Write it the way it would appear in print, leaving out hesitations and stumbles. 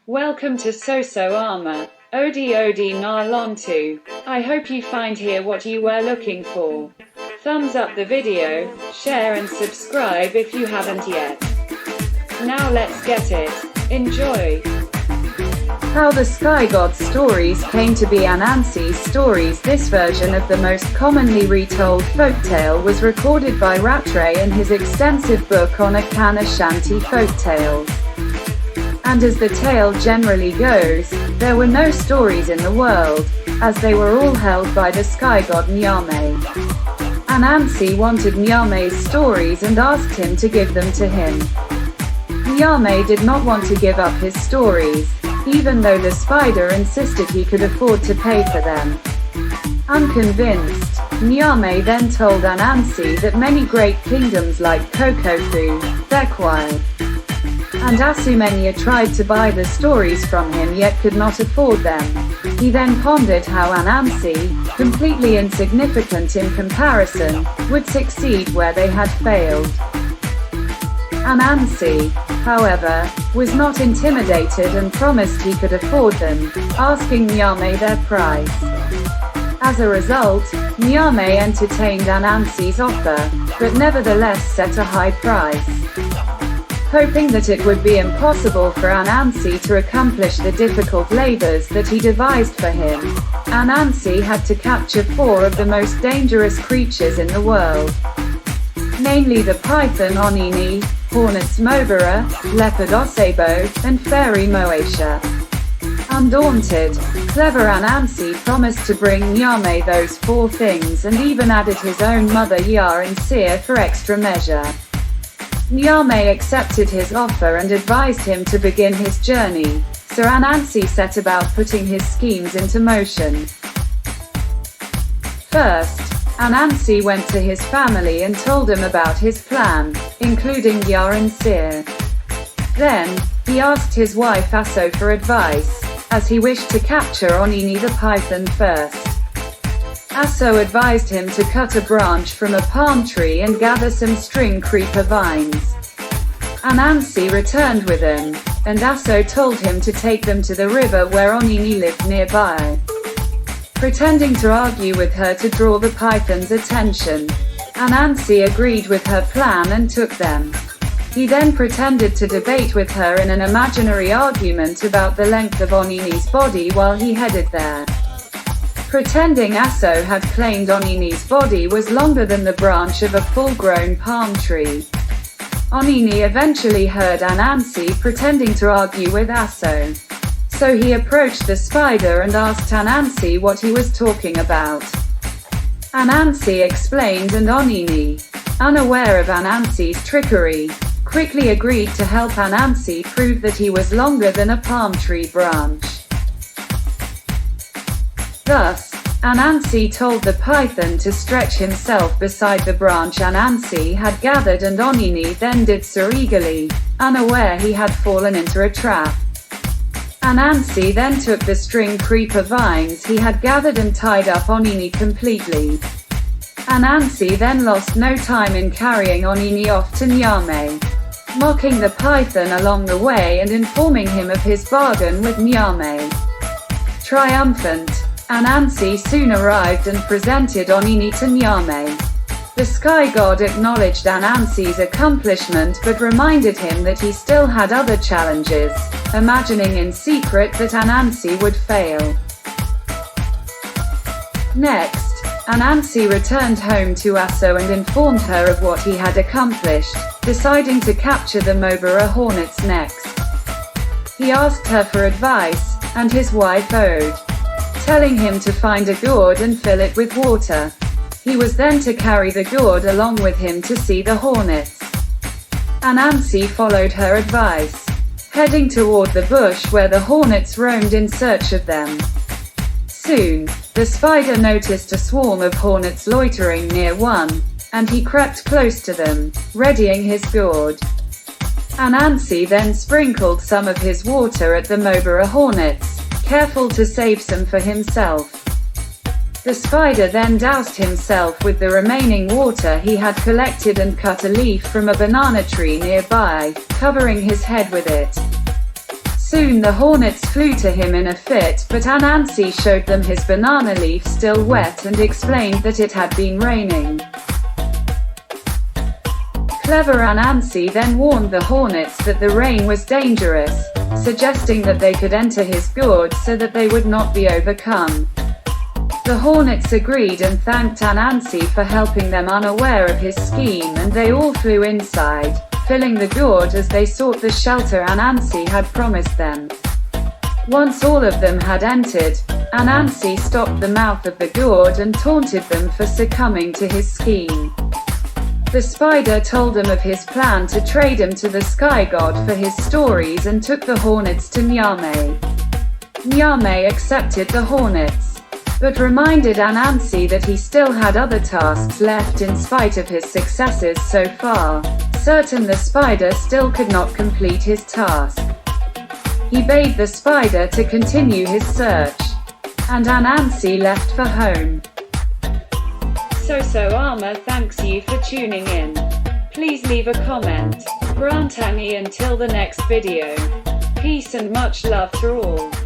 Welcome to AmA Media.2.0. I hope you find here what you were looking for. Thumbs up the video, share and subscribe if you haven't yet. Now let's get it. Enjoy. How the Sky God stories came to be Anansi stories. This version of the most commonly retold folktale was recorded by Rattray in his extensive book on AKAN-ASHANTI folktales. And as the tale generally goes, there were no stories in the world, as they were all held by the sky god Nyame. Anansi wanted Nyame's stories and asked him to give them to him. Nyame did not want to give up his stories, even though the spider insisted he could afford to pay for them. Unconvinced, Nyame then told Anansi that many great kingdoms like Kokofu, Bekwai, and Asumenya tried to buy the stories from him yet could not afford them. He then pondered how Anansi, completely insignificant in comparison, would succeed where they had failed. Anansi, however, was not intimidated and promised he could afford them, asking Nyame their price. As a result, Nyame entertained Anansi's offer, but nevertheless set a high price. Hoping that it would be impossible for Anansi to accomplish the difficult labors that he devised for him, Anansi had to capture 4 of the most dangerous creatures in the world. Namely the python Onini, hornets Mobara, leopard Osebo, and fairy Moesha. Undaunted, clever Anansi promised to bring Nyame those 4 things and even added his own mother Yar and Seer for extra measure. Nyame accepted his offer and advised him to begin his journey, so Anansi set about putting his schemes into motion. First, Anansi went to his family and told them about his plan, including Yar and Seer. Then, he asked his wife Aso for advice, as he wished to capture Onini the python first. Aso advised him to cut a branch from a palm tree and gather some string creeper vines. Anansi returned with them, and Aso told him to take them to the river where Onini lived nearby. Pretending to argue with her to draw the python's attention, Anansi agreed with her plan and took them. He then pretended to debate with her in an imaginary argument about the length of Onini's body while he headed there. Pretending Aso had claimed Onini's body was longer than the branch of a full-grown palm tree. Onini eventually heard Anansi pretending to argue with Aso. So he approached the spider and asked Anansi what he was talking about. Anansi explained and Onini, unaware of Anansi's trickery, quickly agreed to help Anansi prove that he was longer than a palm tree branch. Thus, Anansi told the python to stretch himself beside the branch Anansi had gathered and Onini then did so eagerly, unaware he had fallen into a trap. Anansi then took the string creeper vines he had gathered and tied up Onini completely. Anansi then lost no time in carrying Onini off to Nyame, mocking the python along the way and informing him of his bargain with Nyame. Triumphant, Anansi soon arrived and presented Onini to Nyame. The sky god acknowledged Anansi's accomplishment but reminded him that he still had other challenges, imagining in secret that Anansi would fail. Next, Anansi returned home to Aso and informed her of what he had accomplished, deciding to capture the Mobara hornets next. He asked her for advice, and his wife owed, telling him to find a gourd and fill it with water. He was then to carry the gourd along with him to see the hornets. Anansi followed her advice, heading toward the bush where the hornets roamed in search of them. Soon, the spider noticed a swarm of hornets loitering near one, and he crept close to them, readying his gourd. Anansi then sprinkled some of his water at the Mobara hornets, careful to save some for himself. The spider then doused himself with the remaining water he had collected and cut a leaf from a banana tree nearby, covering his head with it. Soon the hornets flew to him in a fit, but Anansi showed them his banana leaf still wet and explained that it had been raining. Clever Anansi then warned the hornets that the rain was dangerous, suggesting that they could enter his gourd so that they would not be overcome. The hornets agreed and thanked Anansi for helping them unaware of his scheme, and they all flew inside, filling the gourd as they sought the shelter Anansi had promised them. Once all of them had entered, Anansi stopped the mouth of the gourd and taunted them for succumbing to his scheme. The spider told him of his plan to trade him to the sky god for his stories and took the hornets to Nyame. Nyame accepted the hornets, but reminded Anansi that he still had other tasks left in spite of his successes so far, certain the spider still could not complete his task. He bade the spider to continue his search, and Anansi left for home. So AmA thanks you for tuning in. Please leave a comment. Brantangi until the next video. Peace and much love to all.